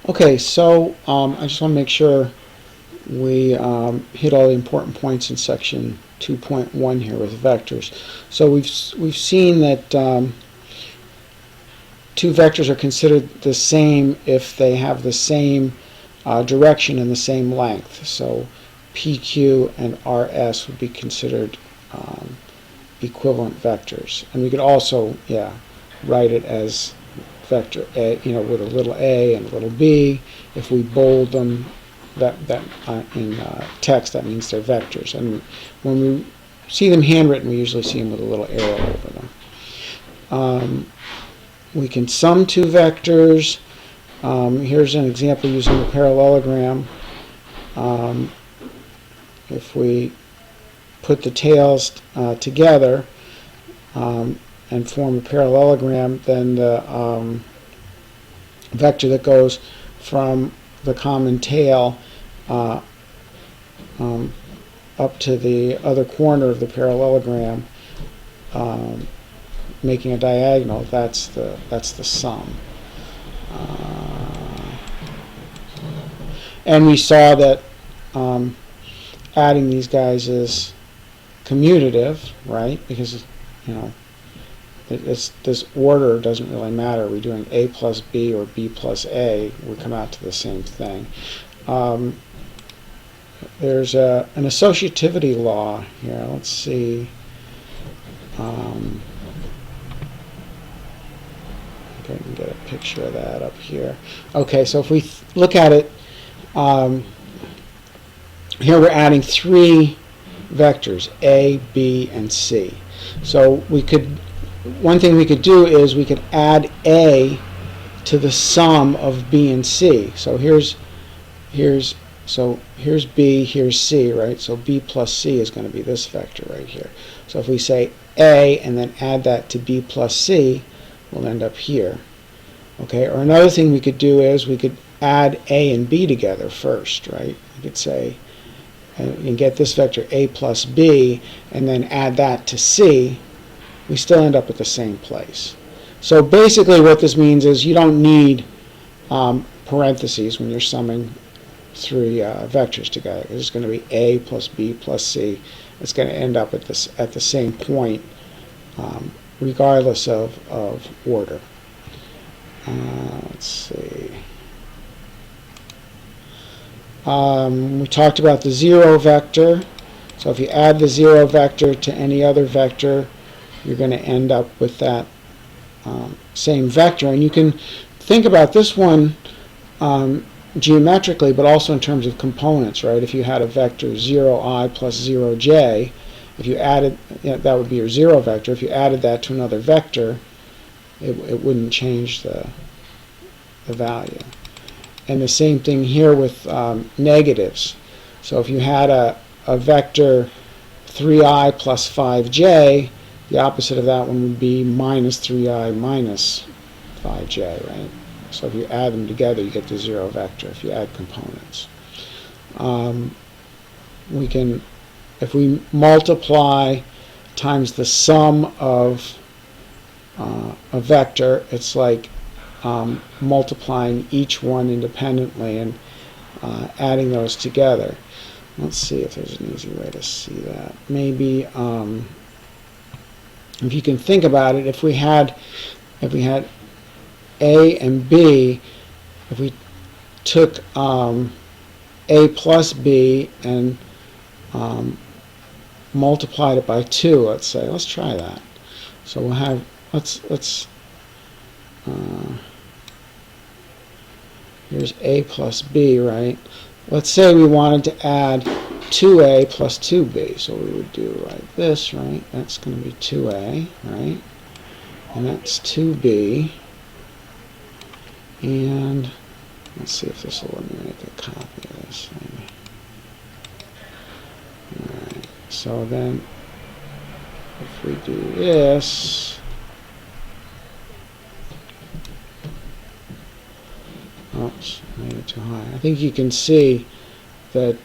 Okay, so I just want to make sure we hit all the important points in section 2.1 here with vectors. So we've seen that two vectors are considered the same if they have the same direction and the same length. So PQ and RS would be considered equivalent vectors, and we could also, write it as vector A, with a little a and a little b. If we bold them, that in text, that means they're vectors. And when we see them handwritten, we usually see them with a little arrow over them. We can sum two vectors. Here's an example using a parallelogram. If we put the tails together and form a parallelogram, then the vector that goes from the common tail up to the other corner of the parallelogram, making a diagonal, that's the sum. And we saw that adding these guys is commutative, right? Because this order doesn't really matter. We're doing A plus B or B plus A, we come out to the same thing. There's an associativity law here. Let's see. Okay, I can get a picture of that up here. Okay, so if we look at it, here we're adding three vectors, A, B, and C. So one thing we could do is we could add A to the sum of B and C. So here's B, here's C, right? So B plus C is going to be this vector right here. So if we say A and then add that to B plus C, we'll end up here. Okay, or another thing we could do is we could add A and B together first, right? We could say, and get this vector A plus B, and then add that to C, we still end up at the same place. So basically what this means is you don't need parentheses when you're summing three vectors together. It's going to be A plus B plus C. It's going to end up at the same point, regardless of order. Let's see. We talked about the zero vector. So if you add the zero vector to any other vector, you're going to end up with that same vector. And you can think about this one geometrically, but also in terms of components, right? If you had a vector 0i plus 0j, if you added, that would be your zero vector. If you added that to another vector, it wouldn't change the value. And the same thing here with negatives. So if you had a vector 3i plus 5j, the opposite of that one would be minus 3i minus 5j, right? So if you add them together, you get the zero vector if you add components. If we multiply times the sum of a vector, it's like multiplying each one independently and adding those together. Let's see if there's an easy way to see that. Maybe if you can think about it, if we had A and B, if we took A plus B and multiplied it by 2, let's say, let's try that. So we'll have, here's A plus B, right? Let's say we wanted to add 2A plus 2B. So we would do like this, right? That's going to be 2A, right? And that's 2B. And let's see if this will let me make a copy of this. Maybe. Alright, so then if we do this, oops, made it too high. I think you can see that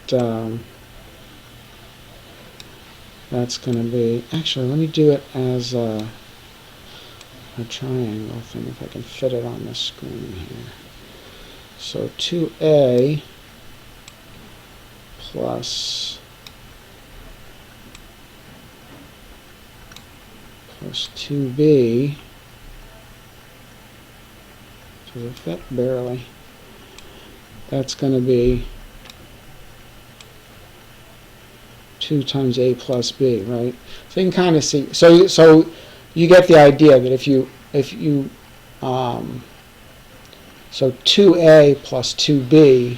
that's going to be, actually let me do it as a triangle thing if I can fit it on the screen here. So 2a plus 2b, does it fit? Barely. That's going to be 2 times a plus b, right? So you can kind of see. So you get the idea that if you so 2a plus 2b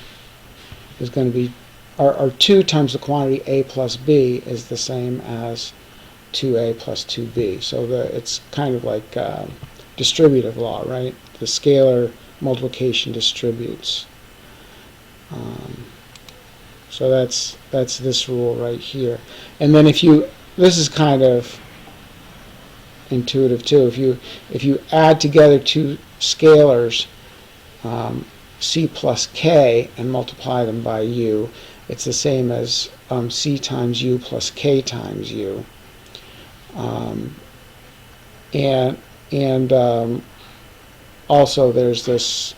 is going to be, or 2 times the quantity a plus b is the same as 2a plus 2b. So it's kind of like distributive law, right? The scalar multiplication distributes. So that's this rule right here. And then this is kind of intuitive too. If you add together two scalars, c plus k, and multiply them by u, it's the same as c times u plus k times u. Also there's this,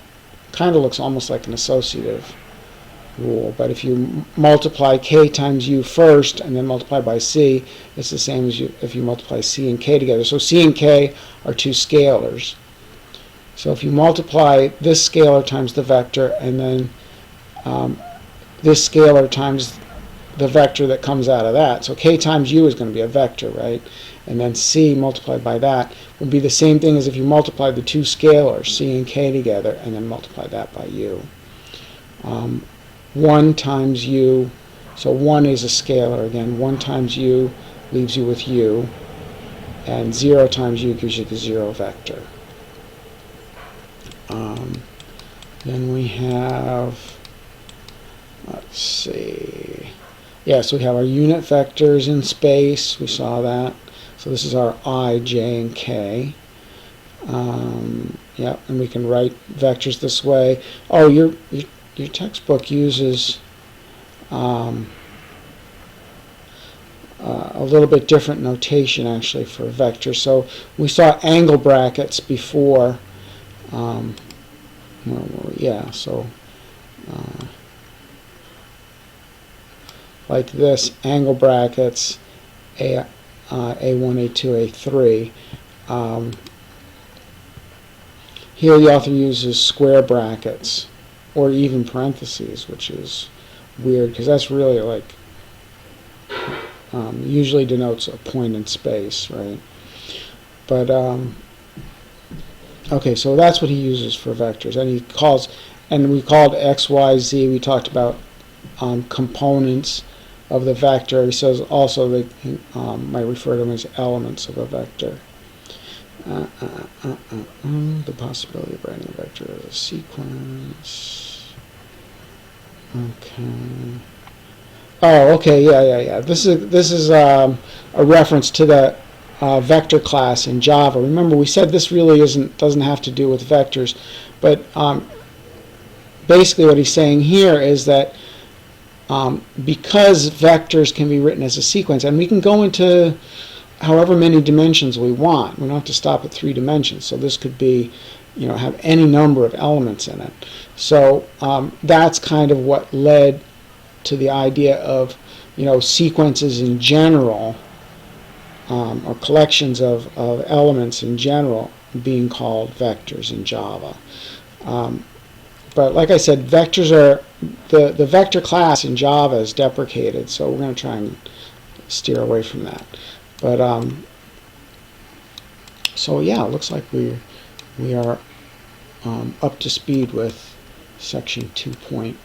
kind of looks almost like an associative rule, but if you multiply k times u first and then multiply by c, it's the same as if you multiply c and k together. So c and k are two scalars. So if you multiply this scalar times the vector and then this scalar times the vector that comes out of that, so k times u is going to be a vector, right? And then c multiplied by that would be the same thing as if you multiply the two scalars, c and k, together and then multiply that by u. 1 times u, so 1 is a scalar again. 1 times u leaves you with u, and 0 times u gives you the 0 vector. Then we have, let's see, yeah, so we have our unit vectors in space. We saw that. So this is our I, j, and k. Yeah, and we can write vectors this way. Oh, your textbook uses a little bit different notation actually for vectors. So we saw angle brackets before. Yeah, so like this, angle brackets, A1, A2, A3. Here the author uses square brackets or even parentheses, which is weird because that's really like usually denotes a point in space, right? But okay, so that's what he uses for vectors, and we called x, y, z. We talked about components of the vector. He says also they might refer to them as elements of a vector. The possibility of writing a vector as a sequence. Okay. Oh, okay, yeah. This is a reference to the vector class in Java. Remember, we said this really doesn't have to do with vectors, but basically what he's saying here is that because vectors can be written as a sequence, and we can go into however many dimensions we want. We don't have to stop at 3 dimensions. So this could be, have any number of elements in it. So that's kind of what led to the idea of, sequences in general, or collections of elements in general being called vectors in Java. But like I said, vectors are, the vector class in Java is deprecated, so we're going to try and steer away from that. But so yeah, it looks like we are up to speed with section 2.1.